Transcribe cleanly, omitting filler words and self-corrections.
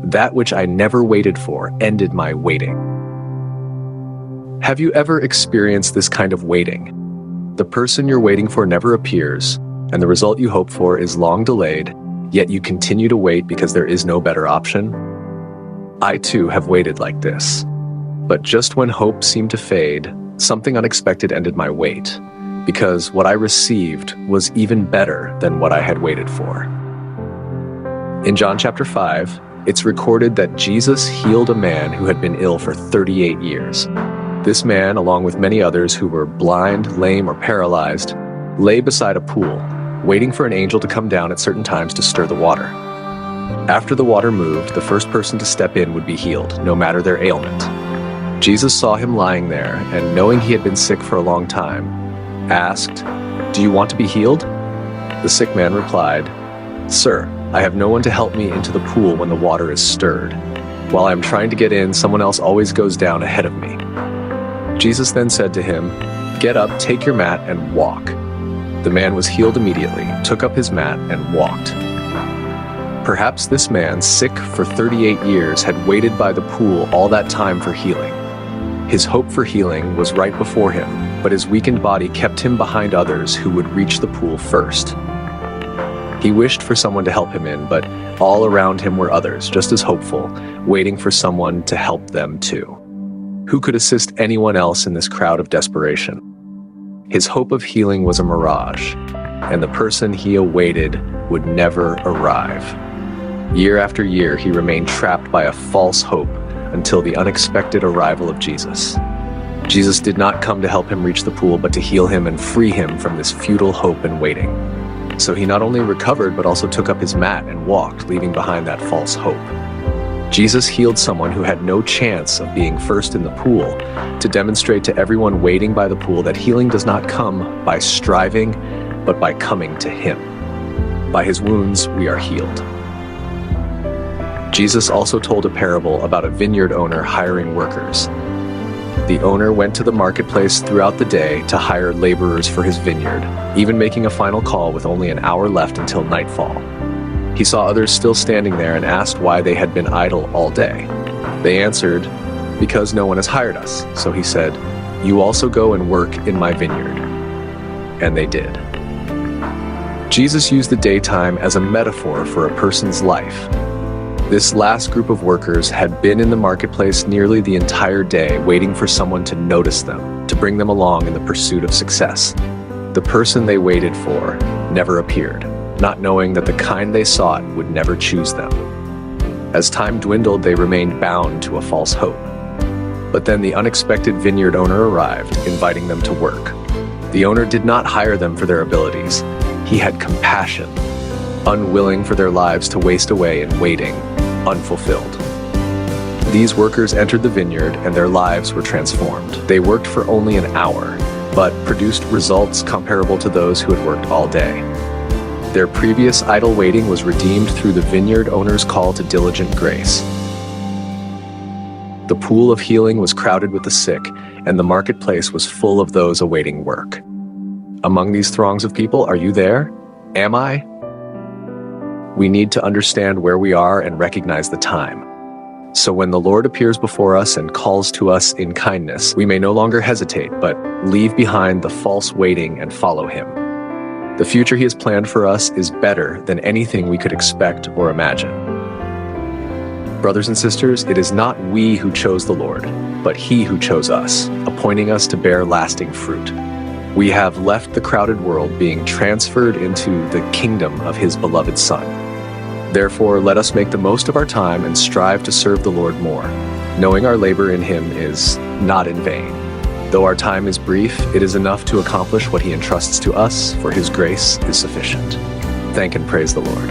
That which I never waited for ended my waiting. Have you ever experienced this kind of waiting? The person you're waiting for never appears, and the result you hope for is long delayed, yet you continue to wait because there is no better option? I too have waited like this. But just when hope seemed to fade, something unexpected ended my wait, because what I received was even better than what I had waited for. In John chapter 5, it's recorded that Jesus healed a man who had been ill for 38 years. This man, along with many others who were blind, lame, or paralyzed, lay beside a pool, waiting for an angel to come down at certain times to stir the water. After the water moved, the first person to step in would be healed, no matter their ailment. Jesus saw him lying there, and knowing he had been sick for a long time, asked, "Do you want to be healed?" The sick man replied, "Sir, I have no one to help me into the pool when the water is stirred. While I am trying to get in, someone else always goes down ahead of me." Jesus then said to him, "Get up, take your mat, and walk." The man was healed immediately, took up his mat, and walked. Perhaps this man, sick for 38 years, had waited by the pool all that time for healing. His hope for healing was right before him, but his weakened body kept him behind others who would reach the pool first. He wished for someone to help him in, but all around him were others, just as hopeful, waiting for someone to help them too. Who could assist anyone else in this crowd of desperation? His hope of healing was a mirage, and the person he awaited would never arrive. Year after year, he remained trapped by a false hope until the unexpected arrival of Jesus. Jesus did not come to help him reach the pool, but to heal him and free him from this futile hope and waiting. So he not only recovered, but also took up his mat and walked, leaving behind that false hope. Jesus healed someone who had no chance of being first in the pool, to demonstrate to everyone waiting by the pool that healing does not come by striving, but by coming to him. By his wounds, we are healed. Jesus also told a parable about a vineyard owner hiring workers. The owner went to the marketplace throughout the day to hire laborers for his vineyard, even making a final call with only an hour left until nightfall. He saw others still standing there and asked why they had been idle all day. They answered, "Because no one has hired us." So he said, "You also go and work in my vineyard." And they did. Jesus used the daytime as a metaphor for a person's life. This last group of workers had been in the marketplace nearly the entire day, waiting for someone to notice them, to bring them along in the pursuit of success. The person they waited for never appeared, not knowing that the kind they sought would never choose them. As time dwindled, they remained bound to a false hope. But then the unexpected vineyard owner arrived, inviting them to work. The owner did not hire them for their abilities. He had compassion, unwilling for their lives to waste away in waiting, unfulfilled. These workers entered the vineyard and their lives were transformed. They worked for only an hour, but produced results comparable to those who had worked all day. Their previous idle waiting was redeemed through the vineyard owner's call to diligent grace. The pool of healing was crowded with the sick, and the marketplace was full of those awaiting work. Among these throngs of people, are you there? Am I? We need to understand where we are and recognize the time. So when the Lord appears before us and calls to us in kindness, we may no longer hesitate, but leave behind the false waiting and follow him. The future he has planned for us is better than anything we could expect or imagine. Brothers and sisters, it is not we who chose the Lord, but he who chose us, appointing us to bear lasting fruit. We have left the crowded world, being transferred into the kingdom of his beloved Son. Therefore, let us make the most of our time and strive to serve the Lord more, knowing our labor in him is not in vain. Though our time is brief, it is enough to accomplish what he entrusts to us, for his grace is sufficient. Thank and praise the Lord.